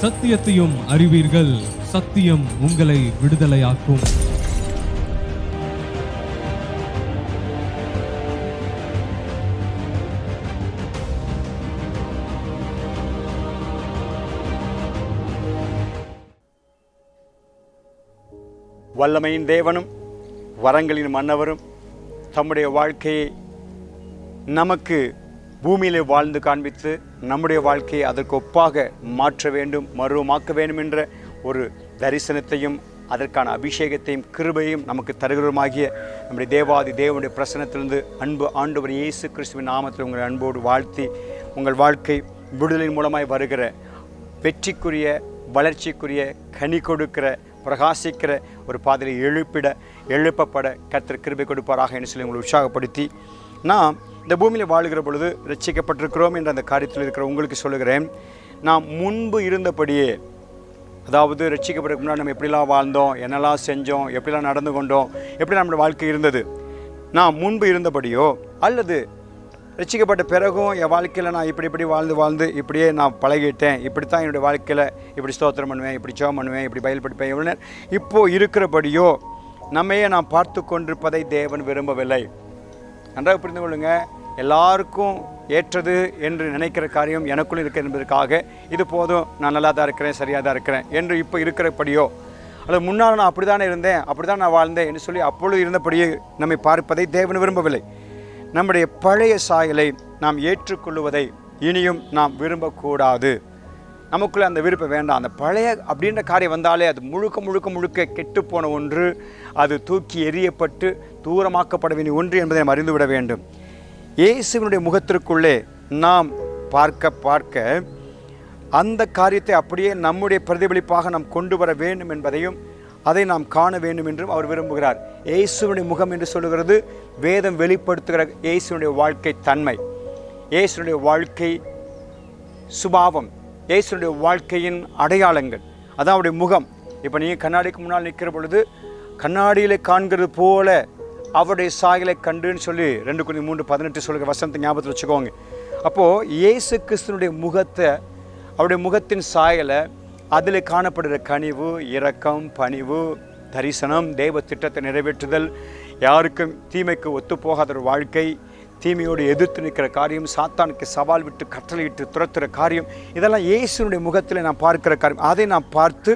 சத்தியத்தையும் அறிவீர்கள், சத்தியம் உங்களை விடுதலையாக்கும். வல்லமையின் தேவனும் வரங்களின் மன்னவரும் தம்முடைய வாழ்க்கையை நமக்கு பூமியிலே வாழ்ந்து காண்பித்து நம்முடைய வாழ்க்கையை அதற்கு ஒப்பாக மாற்ற வேண்டும், மறுமாக்க வேண்டும் என்ற ஒரு தரிசனத்தையும் அதற்கான அபிஷேகத்தையும் கிருபையும் நமக்கு தருகிறமாகிய நம்முடைய தேவாதி தேவனுடைய பிரசன்னத்திலிருந்து அன்பு ஆண்டவர் இயேசு கிறிஸ்துவின் நாமத்தில் உங்கள் அன்போடு வாழ்த்தி, உங்கள் வாழ்க்கை விடுதலின் மூலமாய் வருகிற வெற்றிக்குரிய வளர்ச்சிக்குரிய கனி கொடுக்கிற பிரகாசிக்கிற ஒரு பாதையில் எழுப்பப்பட கர்த்தர் கிருபை கொடுப்பாராக என்று சொல்லி உங்களை உற்சாகப்படுத்தி, நாம் இந்த பூமியில் வாழுகிற பொழுது ரட்சிக்கப்பட்டிருக்கிறோம் என்ற அந்த காரியத்தில் இருக்கிற உங்களுக்கு சொல்லுகிறேன். நாம் முன்பு இருந்தபடியே, அதாவது ரட்சிக்கப்பட்டதுக்கு முன்னாடி நம்ம எப்படிலாம் வாழ்ந்தோம், என்னெல்லாம் செஞ்சோம், எப்படிலாம் நடந்து கொண்டோம், எப்படி நம்மளுடைய வாழ்க்கை இருந்தது, நான் முன்பு இருந்தபடியோ அல்லது ரட்சிக்கப்பட்ட பிறகும் என் வாழ்க்கையில் நான் இப்படி வாழ்ந்து இப்படியே நான் பழகிட்டேன், இப்படித்தான் என்னுடைய வாழ்க்கையில் இப்படி ஸ்தோத்திரம் பண்ணுவேன், இப்படி ஜெபம் பண்ணுவேன், இப்படி பைபிள் படிப்பேன், எவ்வளோ இப்போது இருக்கிறபடியோ நம்மையே நாம் பார்த்து கொண்டிருப்பதை தேவன் விரும்பவில்லை. நன்றாக புரிந்து கொள்ளுங்க. எல்லாருக்கும் ஏற்றது என்று நினைக்கிற காரியம் எனக்குள் இருக்க என்பதற்காக இது போதும், நான் நல்லா தான் இருக்கிறேன், சரியாக தான் இருக்கிறேன் என்று இப்போ இருக்கிறபடியோ அல்லது முன்னால் நான் அப்படி தானே இருந்தேன், அப்படி தான் நான் வாழ்ந்தேன் என்று சொல்லி அப்பொழுது இருந்தபடியே நம்மை பார்ப்பதை தேவன் விரும்பவில்லை. நம்முடைய பழைய சாயலை நாம் ஏற்றுக்கொள்வதை இனியும் நாம் விரும்பக்கூடாது. நமக்குள்ளே அந்த விருப்பம் வேண்டாம். அந்த பழைய அப்படின்ற காரியம் வந்தாலே அது முழுக்க கெட்டுப்போன ஒன்று, அது தூக்கி எறியப்பட்டு தூரமாக்கப்பட வேண்டிய ஒன்று என்பதை நாம் அறிந்துவிட வேண்டும். இயேசுவினுடைய முகத்திற்குள்ளே நாம் பார்க்க அந்த காரியத்தை அப்படியே நம்முடைய பிரதிபலிப்பாக நாம் கொண்டு வர வேண்டும் என்பதையும் அதை நாம் காண வேண்டும் என்றும் அவர் விரும்புகிறார். இயேசுவினுடைய முகம் என்று சொல்லுகிறது வேதம் வெளிப்படுத்துகிற இயேசுனுடைய வாழ்க்கை தன்மை, இயேசுனுடைய வாழ்க்கை சுபாவம், இயேசுனுடைய வாழ்க்கையின் அடையாளங்கள், அதான் அவருடைய முகம். இப்போ நீங்கள் கண்ணாடிக்கு முன்னால் நிற்கிற பொழுது கண்ணாடியில் காண்கிறது போல அவருடைய சாயலை கண்டுன்னு சொல்லி 2 Corinthians 3:18 சொல்கிற வசனத்தை ஞாபகத்தில் வச்சுக்கோங்க. அப்போது இயேசு கிறிஸ்துனுடைய முகத்தை, அவருடைய முகத்தின் சாயலை, அதில் காணப்படுகிற கனிவு, இரக்கம், பணிவு, தரிசனம், தேவ திட்டத்தை நிறைவேற்றுதல், யாருக்கும் தீமைக்கு ஒத்துப்போகாத ஒரு வாழ்க்கை, தீமையோடு எதிர்த்து நிற்கிற காரியம், சாத்தானுக்கு சவால் விட்டு கட்டளையிட்டு துரத்துகிற காரியம், இதெல்லாம் இயேசுனுடைய முகத்தில் நாம் பார்க்கிற காரியம். அதை நாம் பார்த்து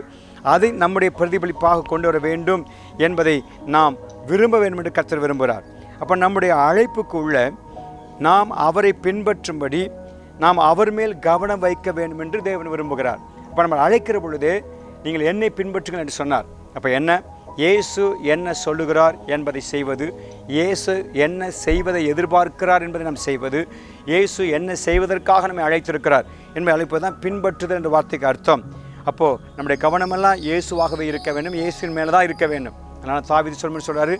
அதை நம்முடைய பிரதிபலிப்பாக கொண்டு வர வேண்டும் என்பதை நாம் விரும்ப வேண்டும் என்று கர்த்தர் விரும்புகிறார். அப்போ நம்முடைய அழைப்புக்கு உள்ள நாம் அவரை பின்பற்றும்படி நாம் அவர் மேல் கவனம் வைக்க வேண்டும் என்று தேவன் விரும்புகிறார். அப்போ நம்ம அழைக்கிற பொழுதே நீங்கள் என்னை பின்பற்றுங்கள் என்று சொன்னார். அப்போ என்ன, இயேசு என்ன சொல்லுகிறார் என்பதை செய்வது, இயேசு என்ன செய்வதை எதிர்பார்க்கிறார் என்பதை நாம் செய்வது, இயேசு என்ன செய்வதற்காக நம்மை அழைத்திருக்கிறார் என்பதை அழைப்பது தான் பின்பற்றுதல் என்ற வார்த்தைக்கு அர்த்தம். அப்போது நம்முடைய கவனமெல்லாம் இயேசுவாகவே இருக்க வேண்டும், இயேசுவின் மேலே தான் இருக்க வேண்டும். அதனால் தாவீது சொல்கிறாரு,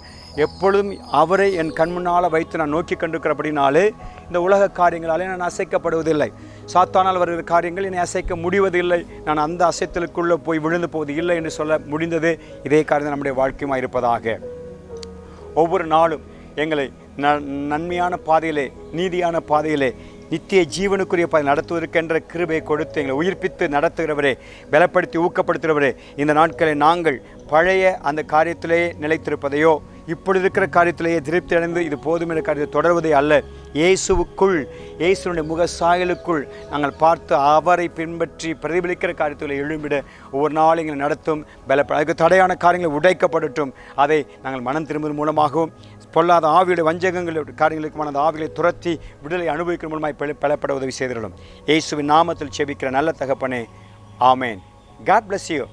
எப்பொழுதும் அவரை என் கண் முன்னால் வைத்து நான் நோக்கி கண்டிருக்கிறபடினாலே இந்த உலக காரியங்களாலே நான் அசைக்கப்படுவதில்லை, சாத்தானால் வருகிற காரியங்கள் என்னை அசைக்க முடிவதில்லை, நான் அந்த அசைத்தலுக்குள்ளே போய் விழுந்து போவது இல்லை என்று சொல்ல முடிந்தது. இதே காரியம் நம்முடைய வாழ்க்கையுமாக இருப்பதாக. ஒவ்வொரு நாளும் எங்களை நன்மையான பாதையிலே, நீதியான பாதையிலே, நித்திய ஜீவனுக்குரிய பாதை நடத்துவதற்கென்ற கிருபையை கொடுத்து எங்களை உயிர்ப்பித்து நடத்துகிறவரே, பலப்படுத்தி ஊக்கப்படுத்துகிறவரே, இந்த நாட்களை நாங்கள் பழைய அந்த காரியத்திலேயே நிலைத்திருப்பதையோ இப்பொழுது இருக்கிற காரியத்திலேயே திருப்தி அடைந்து இது போதும் என்ற காரியத்தை தொடர்வதே அல்ல, இயேசுவுக்குள், இயேசுனுடைய முக சாயலுக்குள் நாங்கள் பார்த்து அவரை பின்பற்றி பிரதிபலிக்கிற காரியத்தில் எழும்பிட ஒவ்வொரு நாளும் எங்களை நடத்தும். அதுக்கு தடையான காரியங்களை உடைக்கப்படட்டும். அதை நாங்கள் மனம் திரும்புவதன் மூலமாகவும் பொல்லாத ஆவியுடைய வஞ்சகங்களுடைய காரியங்களுக்குமான அந்த ஆவிகளை துரத்தி விடுதலை அனுபவிக்கிற மூலமாக பலப்பட உதவி செய்திடலும். இயேசுவின் நாமத்தில் செபிக்கிற நல்ல தகப்பனே, ஆமேன். God bless you.